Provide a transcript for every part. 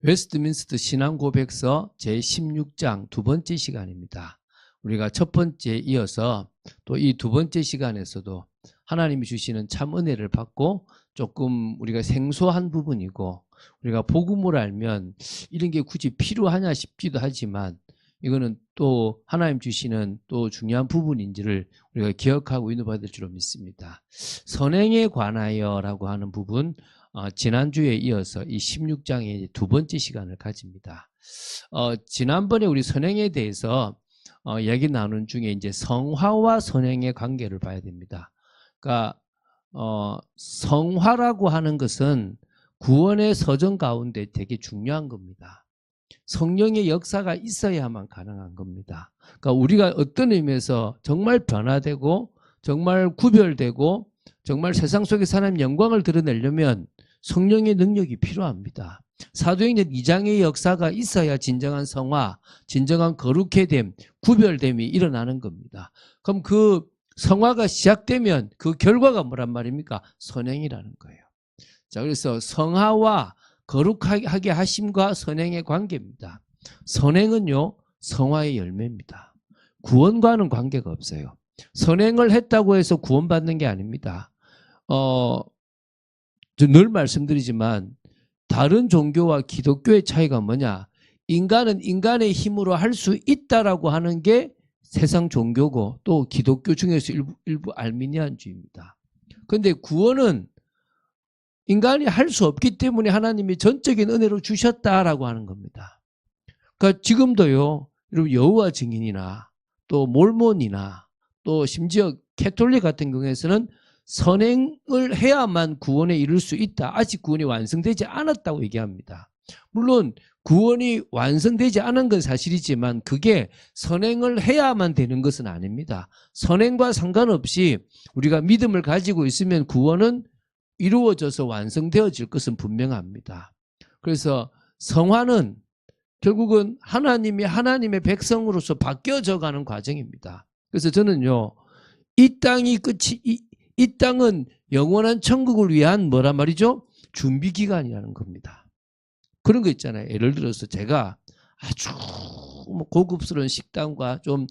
웨스트민스터 신앙고백서 제16장 두 번째 시간입니다. 우리가 첫 번째에 이어서 또 이 두 번째 시간에서도 하나님이 주시는 참 은혜를 받고 조금 우리가 생소한 부분이고 우리가 복음을 알면 이런 게 굳이 필요하냐 싶기도 하지만 이거는 또 하나님 주시는 또 중요한 부분인지를 우리가 기억하고 인도받을 줄로 믿습니다. 선행에 관하여라고 하는 부분, 지난주에 이어서 이 16장의 두 번째 시간을 가집니다. 지난번에 우리 선행에 대해서 이야기 나누는 중에 이제 성화와 선행의 관계를 봐야 됩니다. 그러니까 성화라고 하는 것은 구원의 서정 가운데 되게 중요한 겁니다. 성령의 역사가 있어야만 가능한 겁니다. 그러니까 우리가 어떤 의미에서 정말 변화되고 정말 구별되고 정말 세상 속에 하나님 영광을 드러내려면 성령의 능력이 필요합니다. 사도행전 2장의 역사가 있어야 진정한 성화, 진정한 거룩해됨, 구별됨이 일어나는 겁니다. 그럼 그 성화가 시작되면 그 결과가 뭐란 말입니까? 선행이라는 거예요. 자, 그래서 성화와 거룩하게 하심과 선행의 관계입니다. 선행은요, 성화의 열매입니다. 구원과는 관계가 없어요. 선행을 했다고 해서 구원받는 게 아닙니다. 늘 말씀드리지만 다른 종교와 기독교의 차이가 뭐냐? 인간은 인간의 힘으로 할 수 있다라고 하는 게 세상 종교고 또 기독교 중에서 일부 알미니안주의입니다. 그런데 구원은 인간이 할 수 없기 때문에 하나님이 전적인 은혜로 주셨다라고 하는 겁니다. 그러니까 지금도요, 여러분 여호와 증인이나 또 몰몬이나 또 심지어 캐톨릭 같은 경우에서는 선행을 해야만 구원에 이를 수 있다. 아직 구원이 완성되지 않았다고 얘기합니다. 물론 구원이 완성되지 않은 건 사실이지만 그게 선행을 해야만 되는 것은 아닙니다. 선행과 상관없이 우리가 믿음을 가지고 있으면 구원은 이루어져서 완성되어질 것은 분명합니다. 그래서 성화는 결국은 하나님이 하나님의 백성으로서 바뀌어져 가는 과정입니다. 그래서 저는요, 이 땅이 끝이, 이 땅은 영원한 천국을 위한 뭐란 말이죠? 준비기간이라는 겁니다. 그런 거 있잖아요. 예를 들어서 제가 아주 고급스러운 식당과 좀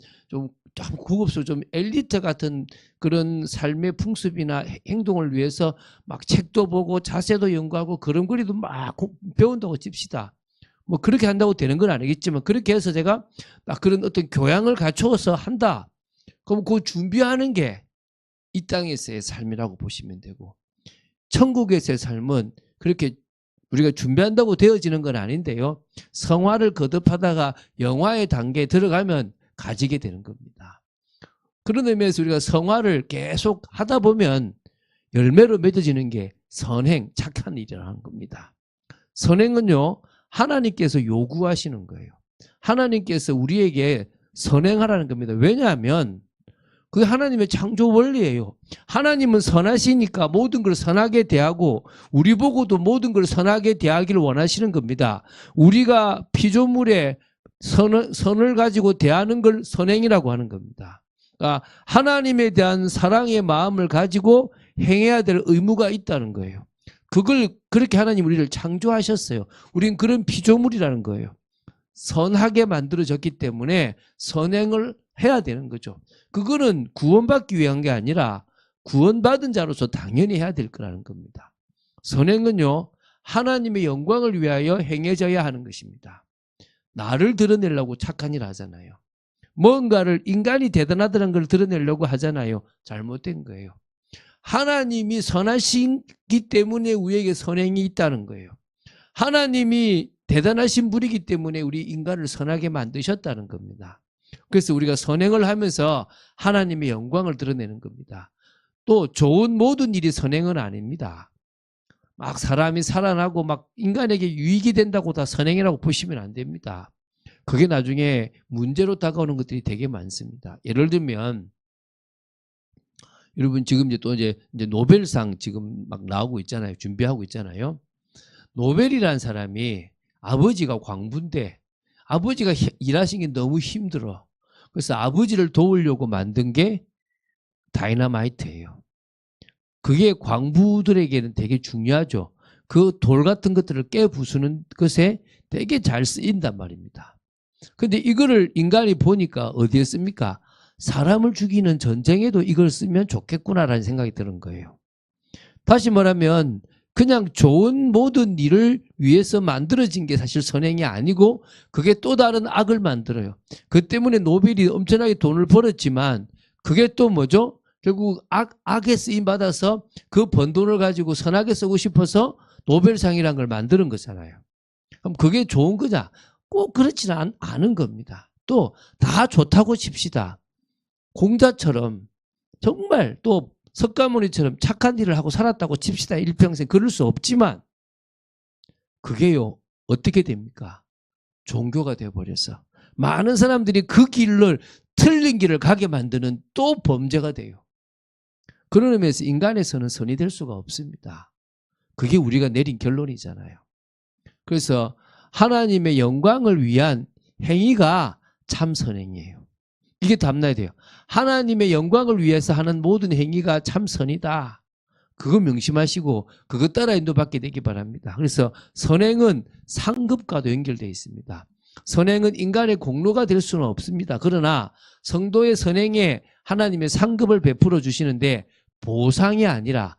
고급스러운 좀 엘리트 같은 그런 삶의 풍습이나 행동을 위해서 막 책도 보고 자세도 연구하고 걸음걸이도 막 배운다고 칩시다. 뭐 그렇게 한다고 되는 건 아니겠지만 그렇게 해서 제가 막 그런 어떤 교양을 갖추어서 한다. 그럼 그 준비하는 게 이 땅에서의 삶이라고 보시면 되고 천국에서의 삶은 그렇게 우리가 준비한다고 되어지는 건 아닌데요. 성화를 거듭하다가 영화의 단계에 들어가면 가지게 되는 겁니다. 그런 의미에서 우리가 성화를 계속 하다 보면 열매로 맺어지는 게 선행, 착한 일이라는 겁니다. 선행은요, 하나님께서 요구하시는 거예요. 하나님께서 우리에게 선행하라는 겁니다. 왜냐하면 그게 하나님의 창조 원리예요. 하나님은 선하시니까 모든 걸 선하게 대하고 우리 보고도 모든 걸 선하게 대하기를 원하시는 겁니다. 우리가 피조물의 선을 가지고 대하는 걸 선행이라고 하는 겁니다. 그러니까 하나님에 대한 사랑의 마음을 가지고 행해야 될 의무가 있다는 거예요. 그걸 그렇게 하나님 우리를 창조하셨어요. 우린 그런 피조물이라는 거예요. 선하게 만들어졌기 때문에 선행을 해야 되는 거죠. 그거는 구원받기 위한 게 아니라 구원받은 자로서 당연히 해야 될 거라는 겁니다. 선행은요, 하나님의 영광을 위하여 행해져야 하는 것입니다. 나를 드러내려고 착한 일 하잖아요. 뭔가를 인간이 대단하다는 걸 드러내려고 하잖아요. 잘못된 거예요. 하나님이 선하시기 때문에 우리에게 선행이 있다는 거예요. 하나님이 대단하신 분이기 때문에 우리 인간을 선하게 만드셨다는 겁니다. 그래서 우리가 선행을 하면서 하나님의 영광을 드러내는 겁니다. 또 좋은 모든 일이 선행은 아닙니다. 막 사람이 살아나고 막 인간에게 유익이 된다고 다 선행이라고 보시면 안 됩니다. 그게 나중에 문제로 다가오는 것들이 되게 많습니다. 예를 들면 여러분 지금 이제 노벨상 지금 막 나오고 있잖아요. 준비하고 있잖아요. 노벨이라는 사람이 아버지가 광부인데 아버지가 일하신 게 너무 힘들어. 그래서 아버지를 도우려고 만든 게 다이너마이트예요. 그게 광부들에게는 되게 중요하죠. 그 돌 같은 것들을 깨부수는 것에 되게 잘 쓰인단 말입니다. 근데 이거를 인간이 보니까 어디에 씁니까? 사람을 죽이는 전쟁에도 이걸 쓰면 좋겠구나라는 생각이 드는 거예요. 다시 말하면 그냥 좋은 모든 일을 위해서 만들어진 게 사실 선행이 아니고 그게 또 다른 악을 만들어요. 그 때문에 노벨이 엄청나게 돈을 벌었지만 그게 또 뭐죠? 결국 악에 쓰임 받아서 그 번 돈을 가지고 선하게 쓰고 싶어서 노벨상이라는 걸 만드는 거잖아요. 그럼 그게 좋은 거냐? 꼭 그렇지는 않은 겁니다. 또 다 좋다고 칩시다. 공자처럼 정말 또 석가모니처럼 착한 일을 하고 살았다고 칩시다. 일평생 그럴 수 없지만 그게요 어떻게 됩니까? 종교가 되어버려서 많은 사람들이 그 길을 틀린 길을 가게 만드는 또 범죄가 돼요. 그런 의미에서 인간에서는 선이 될 수가 없습니다. 그게 우리가 내린 결론이잖아요. 그래서 하나님의 영광을 위한 행위가 참 선행이에요. 이게 담나야 돼요. 하나님의 영광을 위해서 하는 모든 행위가 참 선이다. 그거 명심하시고 그거 따라 인도받게 되기 바랍니다. 그래서 선행은 상급과도 연결되어 있습니다. 선행은 인간의 공로가 될 수는 없습니다. 그러나 성도의 선행에 하나님의 상급을 베풀어 주시는데 보상이 아니라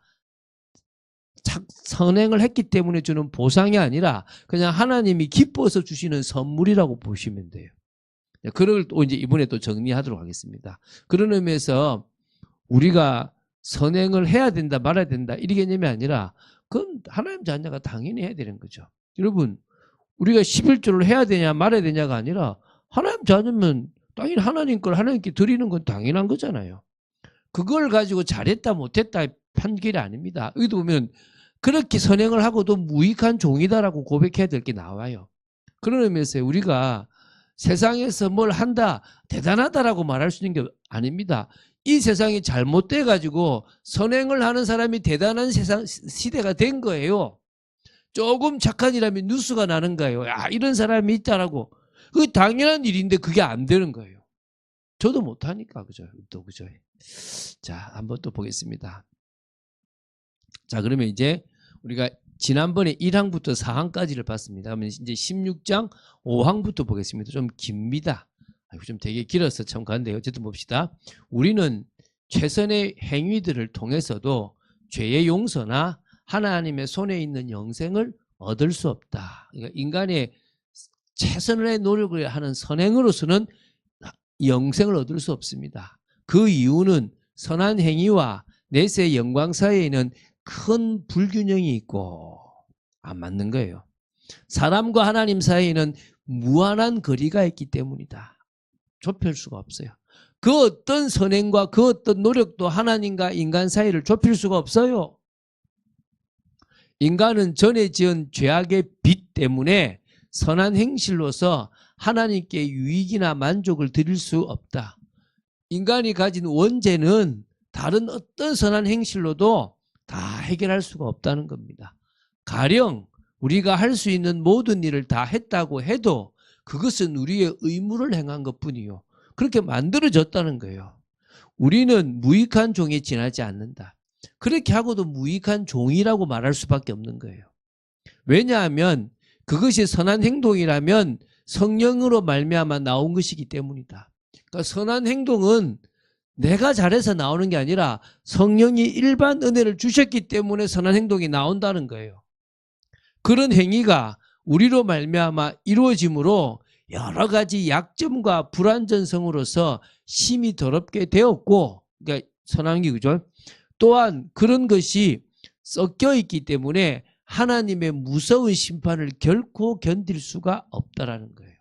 선행을 했기 때문에 주는 보상이 아니라 그냥 하나님이 기뻐서 주시는 선물이라고 보시면 돼요. 그걸 또 이제 이번에 또 정리하도록 하겠습니다. 그런 의미에서 우리가 선행을 해야 된다 말아야 된다 이 개념이 아니라 그건 하나님 자녀가 당연히 해야 되는 거죠. 여러분 우리가 11조를 해야 되냐 말아야 되냐가 아니라 하나님 자녀면 당연히 하나님 걸 하나님께 드리는 건 당연한 거잖아요. 그걸 가지고 잘했다 못했다 판결이 아닙니다. 여기도 보면 그렇게 선행을 하고도 무익한 종이다라고 고백해야 될 게 나와요. 그런 의미에서 우리가 세상에서 뭘 한다 대단하다라고 말할 수 있는 게 아닙니다. 이 세상이 잘못돼 가지고 선행을 하는 사람이 대단한 세상 시대가 된 거예요. 조금 착한 일하면 뉴스가 나는 거예요. 야 이런 사람이 있다라고. 그게 당연한 일인데 그게 안 되는 거예요. 저도 못하니까 그죠. 또 그죠. 자 한번 또 보겠습니다. 자 그러면 이제 우리가 지난번에 1항부터 4항까지를 봤습니다. 그러면 이제 16장 5항부터 보겠습니다. 좀 깁니다. 좀 되게 길어서 참 간데요. 어쨌든 봅시다. 우리는 최선의 행위들을 통해서도 죄의 용서나 하나님의 손에 있는 영생을 얻을 수 없다. 그러니까 인간의 최선의 노력을 하는 선행으로서는 영생을 얻을 수 없습니다. 그 이유는 선한 행위와 내세의 영광 사이에는 큰 불균형이 있고 안 맞는 거예요. 사람과 하나님 사이에는 무한한 거리가 있기 때문이다. 좁힐 수가 없어요. 그 어떤 선행과 그 어떤 노력도 하나님과 인간 사이를 좁힐 수가 없어요. 인간은 전에 지은 죄악의 빚 때문에 선한 행실로서 하나님께 유익이나 만족을 드릴 수 없다. 인간이 가진 원죄는 다른 어떤 선한 행실로도 다 해결할 수가 없다는 겁니다. 가령 우리가 할 수 있는 모든 일을 다 했다고 해도 그것은 우리의 의무를 행한 것뿐이요. 그렇게 만들어졌다는 거예요. 우리는 무익한 종에 지나지 않는다. 그렇게 하고도 무익한 종이라고 말할 수밖에 없는 거예요. 왜냐하면 그것이 선한 행동이라면 성령으로 말미암아 나온 것이기 때문이다. 그러니까 선한 행동은 내가 잘해서 나오는 게 아니라 성령이 일반 은혜를 주셨기 때문에 선한 행동이 나온다는 거예요. 그런 행위가 우리로 말미암아 이루어지므로 여러 가지 약점과 불완전성으로서 심히 더럽게 되었고, 그러니까 선한 게 그죠? 또한 그런 것이 섞여 있기 때문에 하나님의 무서운 심판을 결코 견딜 수가 없다라는 거예요.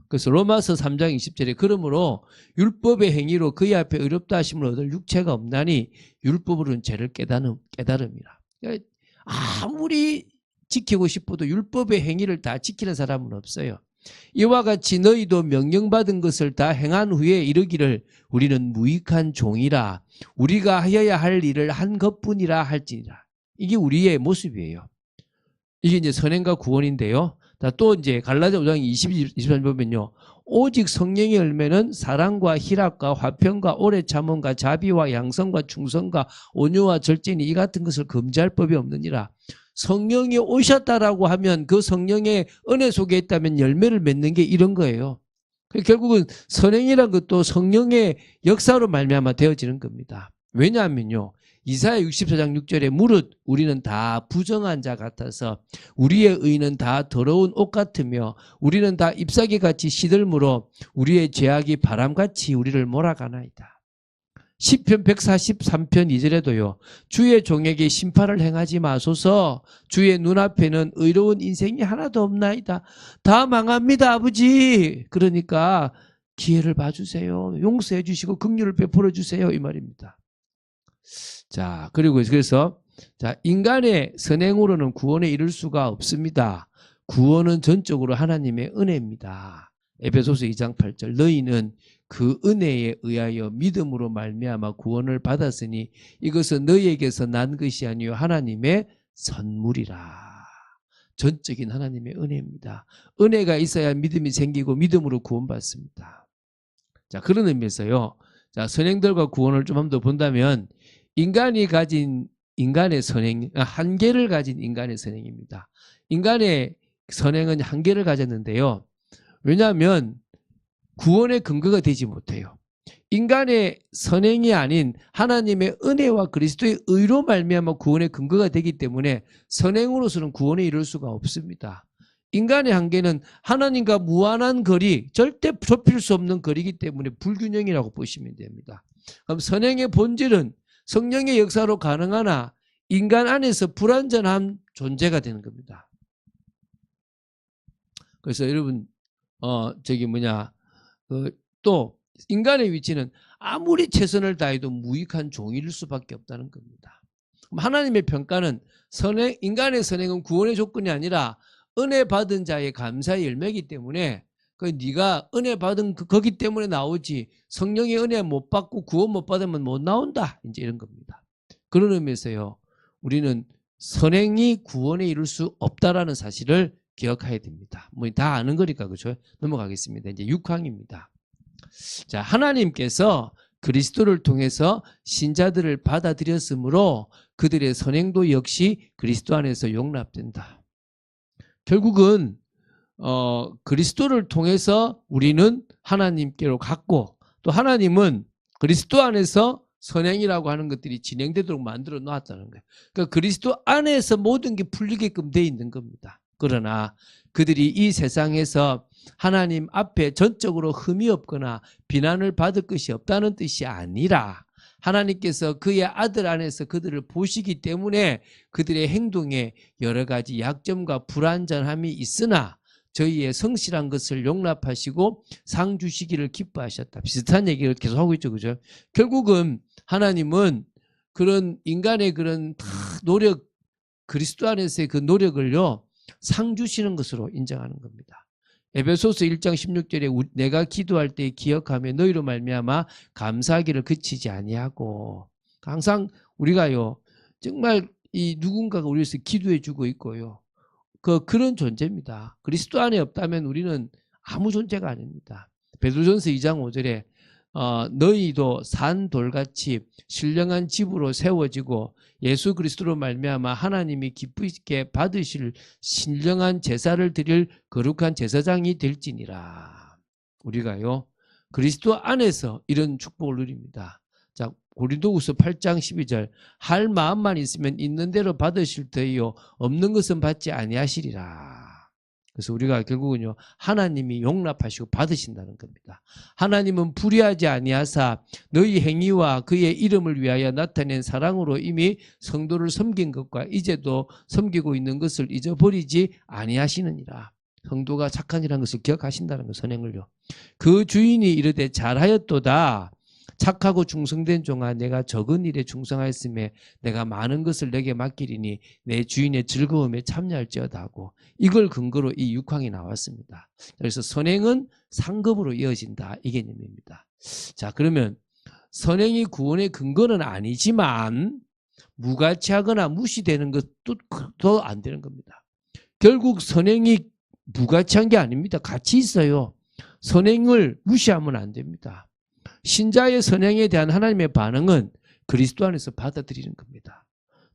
그래서 로마서 3장 20절에 그러므로 율법의 행위로 그의 앞에 의롭다 하심을 얻을 육체가 없나니 율법으로는 죄를 깨달음이라. 그러니까 아무리 지키고 싶어도 율법의 행위를 다 지키는 사람은 없어요. 이와 같이 너희도 명령받은 것을 다 행한 후에 이르기를 우리는 무익한 종이라 우리가 하여야 할 일을 한 것뿐이라 할지니라. 이게 우리의 모습이에요. 이게 이제 선행과 구원인데요. 또 이제 갈라디아 5장 22절 보면요. 오직 성령의 열매는 사랑과 희락과 화평과 오래 참음과 자비와 양성과 충성과 온유와 절제니 이 같은 것을 금지할 법이 없느니라. 성령이 오셨다라고 하면 그 성령의 은혜 속에 있다면 열매를 맺는 게 이런 거예요. 결국은 선행이란 것도 성령의 역사로 말미암아 되어지는 겁니다. 왜냐하면요. 이사야 64장 6절에 무릇 우리는 다 부정한 자 같아서 우리의 의는 다 더러운 옷 같으며 우리는 다 잎사귀같이 시들므로 우리의 죄악이 바람같이 우리를 몰아가나이다. 시편 143편 2절에도요. 주의 종에게 심판을 행하지 마소서. 주의 눈앞에는 의로운 인생이 하나도 없나이다. 다 망합니다, 아버지. 그러니까 기회를 봐주세요. 용서해 주시고 긍휼을 베풀어 주세요. 이 말입니다. 자, 그리고 그래서 자, 인간의 선행으로는 구원에 이를 수가 없습니다. 구원은 전적으로 하나님의 은혜입니다. 에베소서 2장 8절 너희는 그 은혜에 의하여 믿음으로 말미암아 구원을 받았으니 이것은 너희에게서 난 것이 아니요 하나님의 선물이라. 전적인 하나님의 은혜입니다. 은혜가 있어야 믿음이 생기고 믿음으로 구원받습니다. 자, 그런 의미에서요. 자, 선행들과 구원을 좀 한번 더 본다면 인간이 가진 인간의 선행, 한계를 가진 인간의 선행입니다. 인간의 선행은 한계를 가졌는데요. 왜냐하면 구원의 근거가 되지 못해요. 인간의 선행이 아닌 하나님의 은혜와 그리스도의 의로 말미암아 구원의 근거가 되기 때문에 선행으로서는 구원에 이를 수가 없습니다. 인간의 한계는 하나님과 무한한 거리, 절대 좁힐 수 없는 거리이기 때문에 불균형이라고 보시면 됩니다. 그럼 선행의 본질은 성령의 역사로 가능하나 인간 안에서 불완전한 존재가 되는 겁니다. 그래서 여러분 또 인간의 위치는 아무리 최선을 다해도 무익한 종일 수밖에 없다는 겁니다. 하나님의 평가는 인간의 선행은 구원의 조건이 아니라 은혜 받은 자의 감사의 열매이기 때문에 네가 은혜 받은 거기 때문에 나오지 성령의 은혜 못 받고 구원 못 받으면 못 나온다. 이제 이런 겁니다. 그런 의미에서요. 우리는 선행이 구원에 이룰 수 없다라는 사실을 기억해야 됩니다. 뭐 다 아는 거니까 그렇죠. 넘어가겠습니다. 이제 6항입니다. 자, 하나님께서 그리스도를 통해서 신자들을 받아들였으므로 그들의 선행도 역시 그리스도 안에서 용납된다. 결국은 그리스도를 통해서 우리는 하나님께로 갔고 또 하나님은 그리스도 안에서 선행이라고 하는 것들이 진행되도록 만들어 놓았다는 거예요. 그러니까 그리스도 안에서 모든 게 풀리게끔 돼 있는 겁니다. 그러나 그들이 이 세상에서 하나님 앞에 전적으로 흠이 없거나 비난을 받을 것이 없다는 뜻이 아니라 하나님께서 그의 아들 안에서 그들을 보시기 때문에 그들의 행동에 여러 가지 약점과 불완전함이 있으나 저희의 성실한 것을 용납하시고 상 주시기를 기뻐하셨다. 비슷한 얘기를 계속 하고 있죠. 그죠? 결국은 하나님은 그런 인간의 그런 노력, 그리스도 안에서의 그 노력을요, 상 주시는 것으로 인정하는 겁니다. 에베소서 1장 16절에 내가 기도할 때 기억하며 너희로 말미암아 감사하기를 그치지 아니하고 항상 우리가요 정말 이 누군가가 우리 위해서 기도해 주고 있고요. 그런 존재입니다. 그리스도 안에 없다면 우리는 아무 존재가 아닙니다. 베드로전서 2장 5절에 너희도 산 돌같이 신령한 집으로 세워지고 예수 그리스도로 말미암아 하나님이 기쁘게 받으실 신령한 제사를 드릴 거룩한 제사장이 될지니라. 우리가요 그리스도 안에서 이런 축복을 누립니다. 자, 고린도후서 8장 12절 할 마음만 있으면 있는 대로 받으실 터이요 없는 것은 받지 아니하시리라. 그래서 우리가 결국은요 하나님이 용납하시고 받으신다는 겁니다. 하나님은 불의하지 아니하사 너희 행위와 그의 이름을 위하여 나타낸 사랑으로 이미 성도를 섬긴 것과 이제도 섬기고 있는 것을 잊어버리지 아니하시느니라. 성도가 착한 일한 것을 기억하신다는 거 선행을요. 그 주인이 이르되 잘하였도다. 착하고 충성된 종아 내가 적은 일에 충성하였음에 내가 많은 것을 내게 맡기리니 내 주인의 즐거움에 참여할지어다 하고 이걸 근거로 이 6항이 나왔습니다. 그래서 선행은 상급으로 이어진다 이 개념입니다. 자, 그러면 선행이 구원의 근거는 아니지만 무가치하거나 무시되는 것도 더 안 되는 겁니다. 결국 선행이 무가치한 게 아닙니다. 가치 있어요. 선행을 무시하면 안 됩니다. 신자의 선행에 대한 하나님의 반응은 그리스도 안에서 받아들이는 겁니다.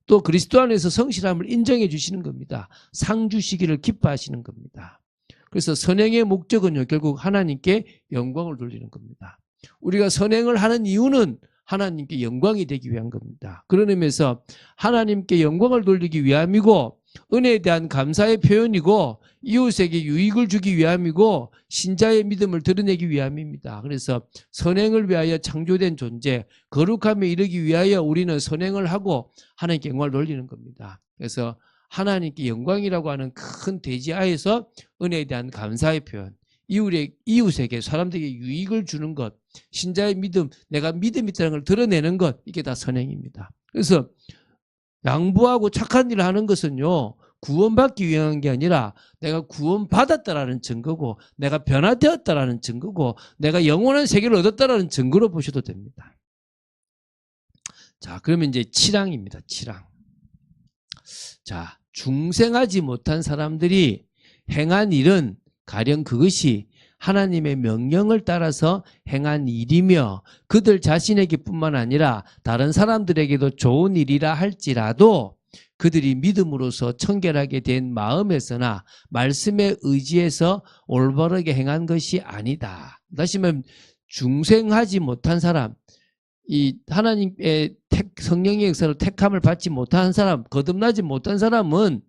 또 그리스도 안에서 성실함을 인정해 주시는 겁니다. 상 주시기를 기뻐하시는 겁니다. 그래서 선행의 목적은요, 결국 하나님께 영광을 돌리는 겁니다. 우리가 선행을 하는 이유는 하나님께 영광이 되기 위한 겁니다. 그런 의미에서 하나님께 영광을 돌리기 위함이고, 은혜에 대한 감사의 표현이고, 이웃에게 유익을 주기 위함이고, 신자의 믿음을 드러내기 위함입니다. 그래서 선행을 위하여 창조된 존재, 거룩함에 이르기 위하여 우리는 선행을 하고 하나님께 영광을 돌리는 겁니다. 그래서 하나님께 영광이라고 하는 큰 대지하에서 은혜에 대한 감사의 표현, 이웃에게 사람들에게 유익을 주는 것, 신자의 믿음, 내가 믿음이 있다는 걸 드러내는 것, 이게 다 선행입니다. 그래서 양보하고 착한 일을 하는 것은요, 구원받기 위한 게 아니라 내가 구원받았다라는 증거고, 내가 변화되었다라는 증거고, 내가 영원한 세계를 얻었다라는 증거로 보셔도 됩니다. 자, 그러면 이제 칠항입니다. 칠항. 자, 중생하지 못한 사람들이 행한 일은 가령 그것이 하나님의 명령을 따라서 행한 일이며 그들 자신에게 뿐만 아니라 다른 사람들에게도 좋은 일이라 할지라도 그들이 믿음으로서 청결하게 된 마음에서나 말씀에 의지해서 올바르게 행한 것이 아니다. 다시 말하면 중생하지 못한 사람, 이 하나님의 성령의 역사를 택함을 받지 못한 사람, 거듭나지 못한 사람은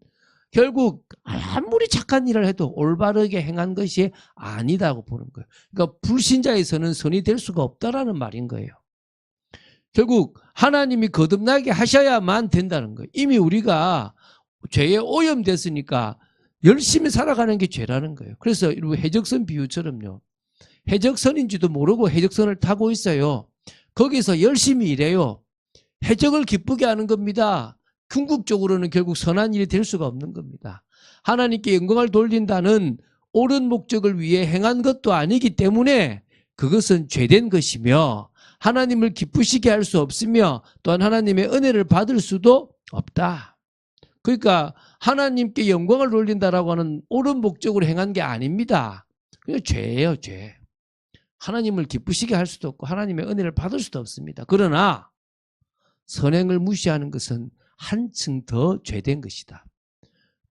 결국 아무리 착한 일을 해도 올바르게 행한 것이 아니다고 보는 거예요. 그러니까 불신자에서는 선이 될 수가 없다라는 말인 거예요. 결국 하나님이 거듭나게 하셔야만 된다는 거예요. 이미 우리가 죄에 오염됐으니까 열심히 살아가는 게 죄라는 거예요. 그래서 해적선 비유처럼요. 해적선인지도 모르고 해적선을 타고 있어요. 거기서 열심히 일해요. 해적을 기쁘게 하는 겁니다. 궁극적으로는 결국 선한 일이 될 수가 없는 겁니다. 하나님께 영광을 돌린다는 옳은 목적을 위해 행한 것도 아니기 때문에 그것은 죄된 것이며 하나님을 기쁘시게 할 수 없으며 또한 하나님의 은혜를 받을 수도 없다. 그러니까 하나님께 영광을 돌린다라고 하는 옳은 목적으로 행한 게 아닙니다. 그냥 죄예요, 죄. 하나님을 기쁘시게 할 수도 없고 하나님의 은혜를 받을 수도 없습니다. 그러나 선행을 무시하는 것은 한층 더 죄된 것이다.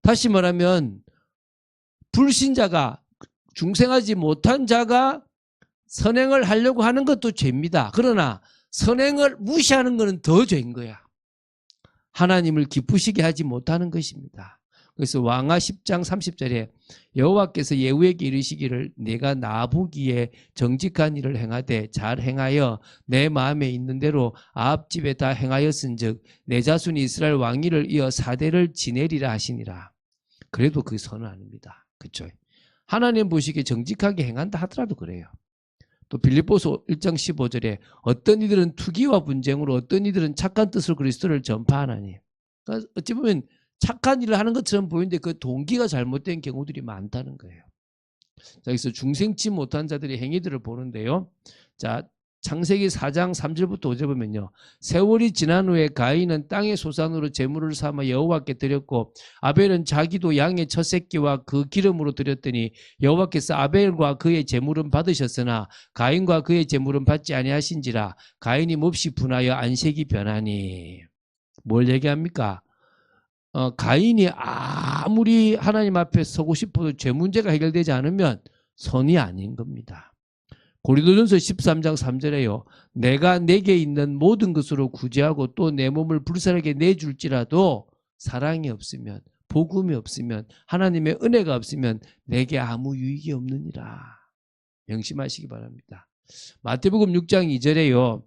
다시 말하면 불신자가, 중생하지 못한 자가 선행을 하려고 하는 것도 죄입니다. 그러나 선행을 무시하는 것은 더 죄인 거야. 하나님을 기쁘시게 하지 못하는 것입니다. 그래서 왕하 10장 30절에 여호와께서 예후에게 이르시기를 내가 나보기에 정직한 일을 행하되 잘 행하여 내 마음에 있는 대로 아합 집에 다 행하였은즉 내 자손이 이스라엘 왕위를 이어 4대를 지내리라 하시니라. 그래도 그 선은 아닙니다. 그렇죠? 하나님 보시기에 정직하게 행한다 하더라도 그래요. 또 빌립보서 1장 15절에 어떤 이들은 투기와 분쟁으로 어떤 이들은 착한 뜻으로 그리스도를 전파하나니. 그러니까 어찌 보면 착한 일을 하는 것처럼 보이는데 그 동기가 잘못된 경우들이 많다는 거예요. 자, 여기서 중생치 못한 자들의 행위들을 보는데요. 자, 창세기 4장 3절부터 5절 보면요. 세월이 지난 후에 가인은 땅의 소산으로 제물을 삼아 여호와께 드렸고 아벨은 자기도 양의 첫 새끼와 그 기름으로 드렸더니 여호와께서 아벨과 그의 제물은 받으셨으나 가인과 그의 제물은 받지 아니하신지라. 가인이 몹시 분하여 안색이 변하니. 뭘 얘기합니까? 가인이 아무리 하나님 앞에 서고 싶어도 죄 문제가 해결되지 않으면 선이 아닌 겁니다. 고린도전서 13장 3절에요. 내가 내게 있는 모든 것으로 구제하고 또 내 몸을 불살에게 내줄지라도 사랑이 없으면, 복음이 없으면, 하나님의 은혜가 없으면 내게 아무 유익이 없느니라. 명심하시기 바랍니다. 마태복음 6장 2절에요.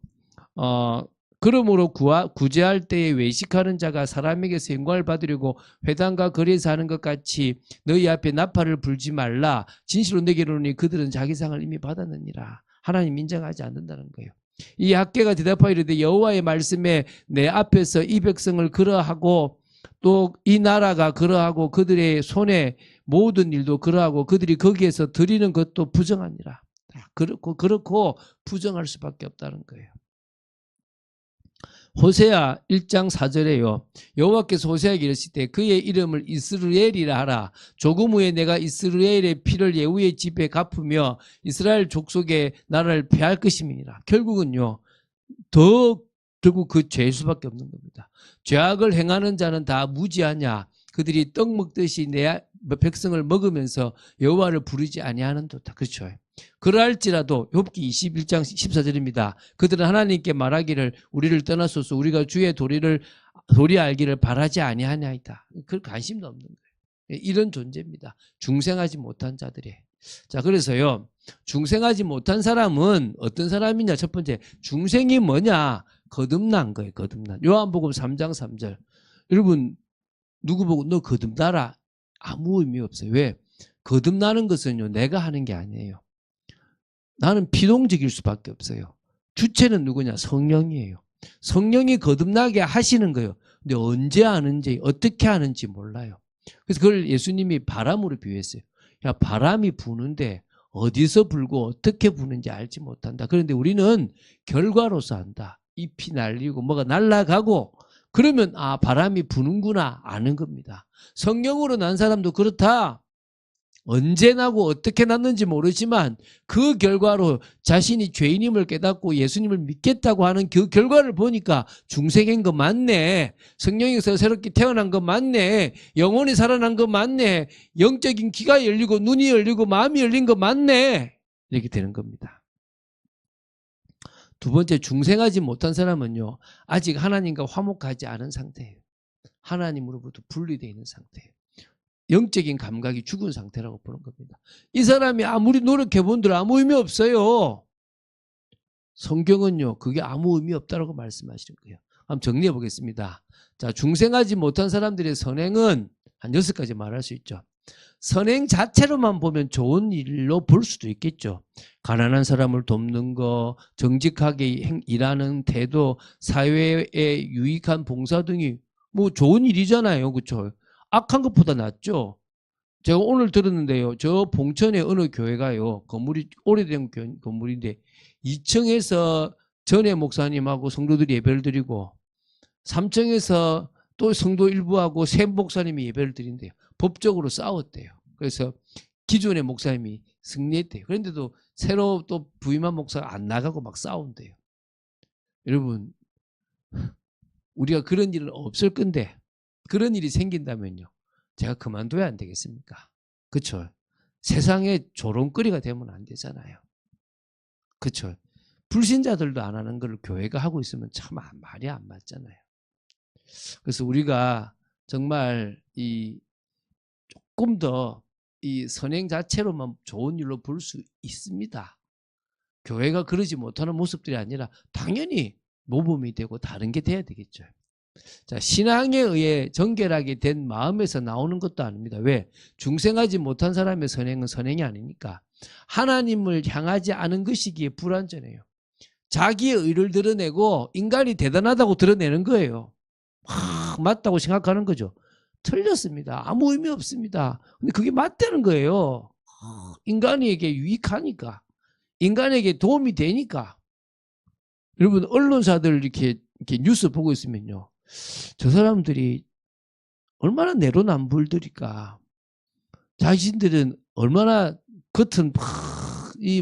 그러므로 구제할 때에 외식하는 자가 사람에게서 영광을 받으려고 회당과 거리에서 하는 것 같이 너희 앞에 나팔을 불지 말라. 진실로 내게 이르노니 그들은 자기 상을 이미 받았느니라. 하나님 인정하지 않는다는 거예요. 이 학개가 대답하여 이르되 여호와의 말씀에 내 앞에서 이 백성을 그러하고 또 이 나라가 그러하고 그들의 손에 모든 일도 그러하고 그들이 거기에서 드리는 것도 부정하니라. 그렇고 부정할 수밖에 없다는 거예요. 호세아 1장 4절에요. 여호와께서 호세아에게 이르실 때 그의 이름을 이스라엘이라 하라. 조금 후에 내가 이스라엘의 피를 예후의 집에 갚으며 이스라엘 족속의 나라를 폐할 것임이니라. 결국은요. 더 결국 그 죄일 수밖에 없는 겁니다. 죄악을 행하는 자는 다 무지하냐? 그들이 떡 먹듯이 내 백성을 먹으면서 여호와를 부르지 아니하는도다. 그렇죠. 그러할지라도 욥기 21장 14절입니다. 그들은 하나님께 말하기를 우리를 떠나소서 우리가 주의 도리 알기를 바라지 아니하냐이다. 그 관심도 없는 거예요. 이런 존재입니다. 중생하지 못한 자들이. 자, 그래서요. 중생하지 못한 사람은 어떤 사람이냐? 첫 번째, 중생이 뭐냐? 거듭난 거예요. 거듭난. 요한복음 3장 3절. 여러분 누구 보고 너 거듭나라. 아무 의미 없어요. 왜? 거듭나는 것은요. 내가 하는 게 아니에요. 나는 피동적일 수밖에 없어요. 주체는 누구냐? 성령이에요. 성령이 거듭나게 하시는 거예요. 근데 언제 하는지 어떻게 하는지 몰라요. 그래서 그걸 예수님이 바람으로 비유했어요. 야, 바람이 부는데 어디서 불고 어떻게 부는지 알지 못한다. 그런데 우리는 결과로서 안다. 잎이 날리고 뭐가 날아가고 그러면 아 바람이 부는구나 아는 겁니다. 성령으로 난 사람도 그렇다. 언제 나고 어떻게 났는지 모르지만 그 결과로 자신이 죄인임을 깨닫고 예수님을 믿겠다고 하는 그 결과를 보니까 중생인 거 맞네. 성령에서 새롭게 태어난 거 맞네. 영혼이 살아난 거 맞네. 영적인 귀가 열리고 눈이 열리고 마음이 열린 거 맞네. 이렇게 되는 겁니다. 두 번째, 중생하지 못한 사람은요. 아직 하나님과 화목하지 않은 상태예요. 하나님으로부터 분리되어 있는 상태예요. 영적인 감각이 죽은 상태라고 보는 겁니다. 이 사람이 아무리 노력해본들 아무 의미 없어요. 성경은요. 그게 아무 의미 없다고 말씀하시는 거예요. 한번 정리해 보겠습니다. 자, 중생하지 못한 사람들의 선행은 한 6가지 말할 수 있죠. 선행 자체로만 보면 좋은 일로 볼 수도 있겠죠. 가난한 사람을 돕는 거, 정직하게 일하는 태도, 사회에 유익한 봉사 등이 뭐 좋은 일이잖아요. 그렇죠? 악한 것보다 낫죠. 제가 오늘 들었는데요. 저 봉천의 어느 교회가요. 건물이 오래된 건물인데 2층에서 전에 목사님하고 성도들이 예배를 드리고 3층에서 또 성도 일부하고 새 목사님이 예배를 드린대요. 법적으로 싸웠대요. 그래서 기존의 목사님이 승리했대요. 그런데도 새로 또 부임한 목사가 안 나가고 막 싸운대요. 여러분 우리가 그런 일은 없을 건데 그런 일이 생긴다면요. 제가 그만둬야 안 되겠습니까? 그렇죠? 세상에 조롱거리가 되면 안 되잖아요. 그렇죠? 불신자들도 안 하는 걸 교회가 하고 있으면 참 말이 안 맞잖아요. 그래서 우리가 정말 조금 더 이 선행 자체로만 좋은 일로 볼 수 있습니다. 교회가 그러지 못하는 모습들이 아니라 당연히 모범이 되고 다른 게 돼야 되겠죠. 자, 신앙에 의해 정결하게 된 마음에서 나오는 것도 아닙니다. 왜? 중생하지 못한 사람의 선행은 선행이 아니니까. 하나님을 향하지 않은 것이기에 불완전해요. 자기의 의를 드러내고 인간이 대단하다고 드러내는 거예요. 맞다고 생각하는 거죠. 틀렸습니다. 아무 의미 없습니다. 근데 그게 맞다는 거예요. 인간에게 유익하니까. 인간에게 도움이 되니까. 여러분 언론사들 이렇게 뉴스 보고 있으면요. 저 사람들이 얼마나 내로남불들일까. 자신들은 얼마나 겉은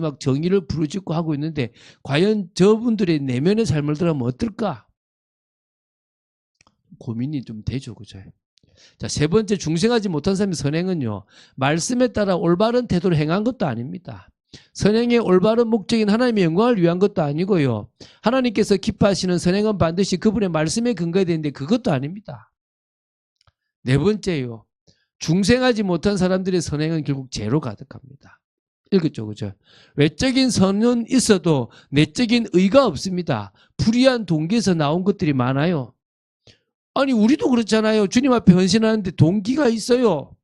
막 정의를 부르짖고 하고 있는데 과연 저분들의 내면의 삶을 들어가면 어떨까? 고민이 좀 되죠. 그죠? 자, 세 번째 중생하지 못한 사람의 선행은요. 말씀에 따라 올바른 태도를 행한 것도 아닙니다. 선행의 올바른 목적인 하나님의 영광을 위한 것도 아니고요. 하나님께서 기뻐하시는 선행은 반드시 그분의 말씀에 근거해야 되는데 그것도 아닙니다. 네 번째요. 중생하지 못한 사람들의 선행은 결국 죄로 가득합니다. 읽었죠, 그죠? 외적인 선은 있어도 내적인 의가 없습니다. 불의한 동기에서 나온 것들이 많아요. 아니 우리도 그렇잖아요. 주님 앞에 헌신하는데 동기가 있어요.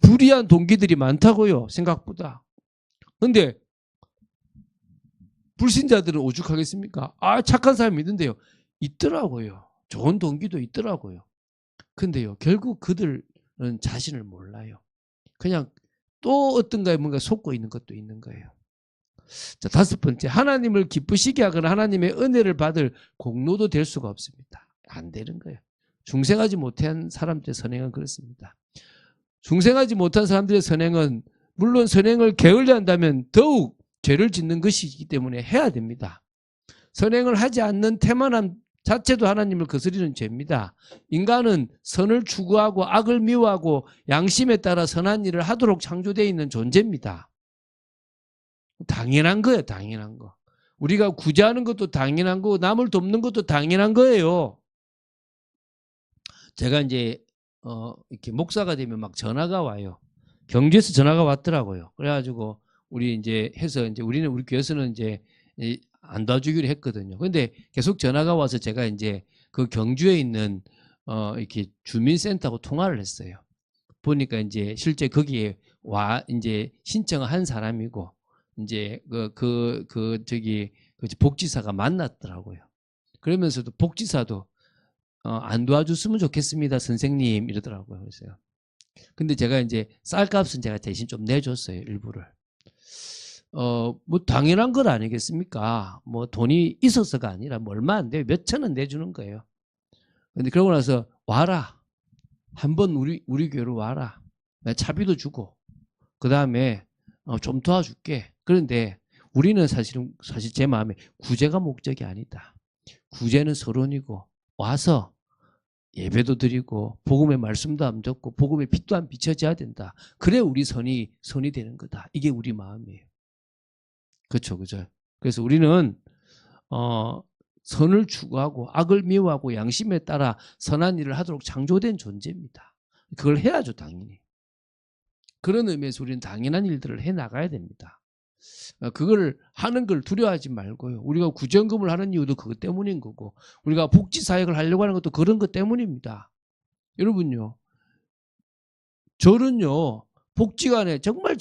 불의한 동기들이 많다고요. 생각보다. 근데 불신자들은 오죽하겠습니까? 아 착한 사람이 있는데요. 있더라고요. 좋은 동기도 있더라고요. 근데요. 결국 그들은 자신을 몰라요. 그냥 또 어떤가에 뭔가 속고 있는 것도 있는 거예요. 자, 다섯 번째. 하나님을 기쁘시게 하거나 하나님의 은혜를 받을 공로도 될 수가 없습니다. 안 되는 거예요. 중생하지 못한 사람들의 선행은 그렇습니다. 중생하지 못한 사람들의 선행은 물론 선행을 게을리 한다면 더욱 죄를 짓는 것이기 때문에 해야 됩니다. 선행을 하지 않는 태만함 자체도 하나님을 거스리는 죄입니다. 인간은 선을 추구하고 악을 미워하고 양심에 따라 선한 일을 하도록 창조되어 있는 존재입니다. 당연한 거예요. 당연한 거. 우리가 구제하는 것도 당연한 거고 남을 돕는 것도 당연한 거예요. 제가 이제 이렇게 목사가 되면 막 전화가 와요. 경주에서 전화가 왔더라고요. 그래가지고 우리 이제 해서 이제 우리 교회에서는 이제 안 도와주기로 했거든요. 근데 계속 전화가 와서 제가 이제 그 경주에 있는 이렇게 주민센터하고 통화를 했어요. 보니까 이제 실제 거기에 이제 신청을 한 사람이고 이제 저기 복지사가 만났더라고요. 그러면서도 복지사도 안 도와줬으면 좋겠습니다, 선생님 이러더라고요. 그래서 근데 제가 이제 쌀값은 제가 대신 좀 내줬어요, 일부를. 뭐 당연한 건 아니겠습니까? 뭐 돈이 있어서가 아니라 뭐 얼마 안 돼요. 몇천 원 내주는 거예요. 근데 그러고 나서 와라. 한번 우리 교회로 와라. 내가 차비도 주고 그 다음에 좀 도와줄게. 그런데 우리는 사실 제 마음에 구제가 목적이 아니다. 구제는 서론이고 와서 예배도 드리고 복음의 말씀도 안 듣고 복음의 빛도 안 비춰져야 된다. 그래 우리 선이 되는 거다. 이게 우리 마음이에요. 그렇죠, 그죠? 그래서 우리는 선을 추구하고 악을 미워하고 양심에 따라 선한 일을 하도록 창조된 존재입니다. 그걸 해야죠, 당연히. 그런 의미에서 우리는 당연한 일들을 해 나가야 됩니다. 그걸 하는 걸 두려워하지 말고요. 우리가 구제연금을 하는 이유도 그것 때문인 거고 우리가 복지사역을 하려고 하는 것도 그런 것 때문입니다. 여러분요. 저는요. 복지관에 정말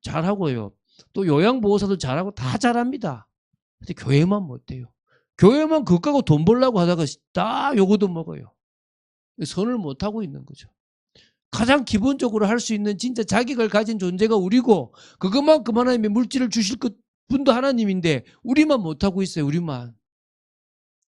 잘하고요. 또 요양보호사도 잘하고 다 잘합니다. 근데 교회만 못해요. 교회만 그것 갖고 돈 벌려고 하다가 다 요거도 먹어요. 선을 못하고 있는 거죠. 가장 기본적으로 할 수 있는 진짜 자격을 가진 존재가 우리고 그것만큼 하나님의 물질을 주실 분도 하나님인데 우리만 못하고 있어요. 우리만.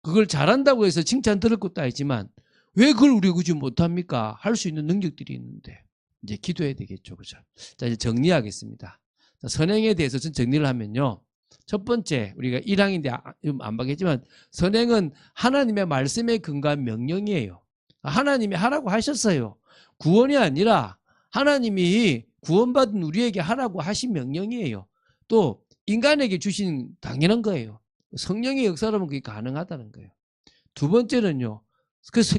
그걸 잘한다고 해서 칭찬 들을 것도 아니지만 왜 그걸 우리가 굳이 못합니까? 할 수 있는 능력들이 있는데 이제 기도해야 되겠죠. 그죠? 자, 이제 정리하겠습니다. 자, 선행에 대해서 좀 정리를 하면요. 첫 번째 우리가 1항인데 안 받겠지만 선행은 하나님의 말씀에 근거한 명령이에요. 하나님이 하라고 하셨어요. 구원이 아니라 하나님이 구원받은 우리에게 하라고 하신 명령이에요. 또 인간에게 주신 당연한 거예요. 성령의 역사라면 그게 가능하다는 거예요. 두 번째는요.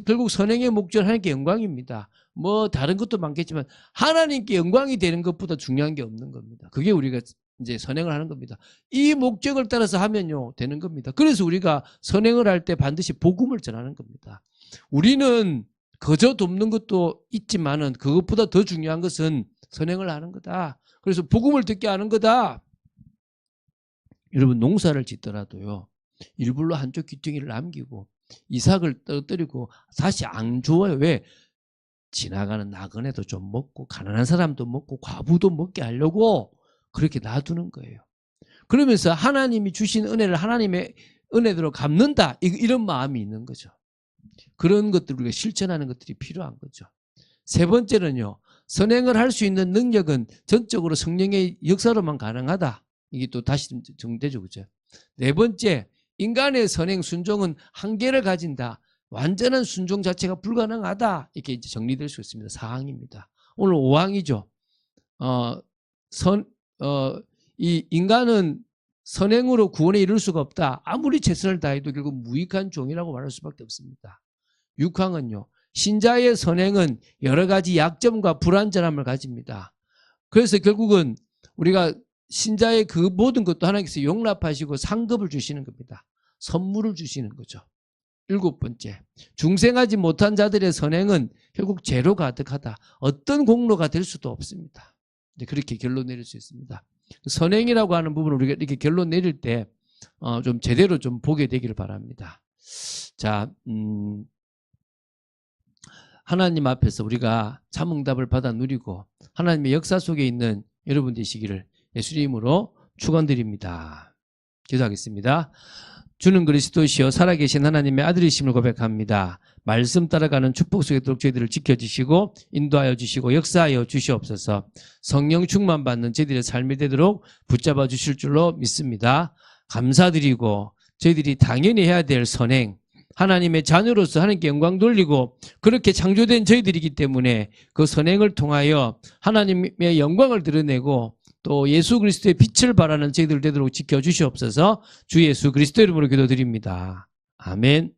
결국 선행의 목적은 하나님께 영광입니다. 뭐 다른 것도 많겠지만 하나님께 영광이 되는 것보다 중요한 게 없는 겁니다. 그게 우리가 이제 선행을 하는 겁니다. 이 목적을 따라서 하면요 되는 겁니다. 그래서 우리가 선행을 할 때 반드시 복음을 전하는 겁니다. 우리는 거저 돕는 것도 있지만은 그것보다 더 중요한 것은 선행을 하는 거다. 그래서 복음을 듣게 하는 거다. 여러분 농사를 짓더라도요. 일부러 한쪽 귀퉁이를 남기고 이삭을 떨어뜨리고 다시 안 주워요. 왜? 지나가는 나그네도 좀 먹고 가난한 사람도 먹고 과부도 먹게 하려고 그렇게 놔두는 거예요. 그러면서 하나님이 주신 은혜를 하나님의 은혜대로 갚는다. 이런 마음이 있는 거죠. 그런 것들 우리가 실천하는 것들이 필요한 거죠. 세 번째는요. 선행을 할 수 있는 능력은 전적으로 성령의 역사로만 가능하다. 이게 또 다시 정되죠. 그죠? 네 번째, 인간의 선행 순종은 한계를 가진다. 완전한 순종 자체가 불가능하다. 이렇게 이제 정리될 수 있습니다. 4항입니다. 오늘 5항이죠. 이 인간은 선행으로 구원에 이를 수가 없다. 아무리 최선을 다해도 결국 무익한 종이라고 말할 수밖에 없습니다. 6항은요. 신자의 선행은 여러 가지 약점과 불완전함을 가집니다. 그래서 결국은 우리가 신자의 그 모든 것도 하나님께서 용납하시고 상급을 주시는 겁니다. 선물을 주시는 거죠. 7번째, 중생하지 못한 자들의 선행은 결국 죄로 가득하다. 어떤 공로가 될 수도 없습니다. 그렇게 결론 내릴 수 있습니다. 선행이라고 하는 부분을 우리가 이렇게 결론 내릴 때 좀 제대로 좀 보게 되기를 바랍니다. 자, 하나님 앞에서 우리가 참응답을 받아 누리고 하나님의 역사 속에 있는 여러분 되시기를 예수님으로 축원드립니다. 기도하겠습니다. 주는 그리스도시요 살아계신 하나님의 아들이심을 고백합니다. 말씀 따라가는 축복 속에 있도록 저희들을 지켜주시고 인도하여 주시고 역사하여 주시옵소서. 성령 충만 받는 저희들의 삶이 되도록 붙잡아 주실 줄로 믿습니다. 감사드리고 저희들이 당연히 해야 될 선행, 하나님의 자녀로서 하나님께 영광 돌리고 그렇게 창조된 저희들이기 때문에 그 선행을 통하여 하나님의 영광을 드러내고 또 예수 그리스도의 빛을 발하는 저희들 되도록 지켜주시옵소서. 주 예수 그리스도 이름으로 기도드립니다. 아멘.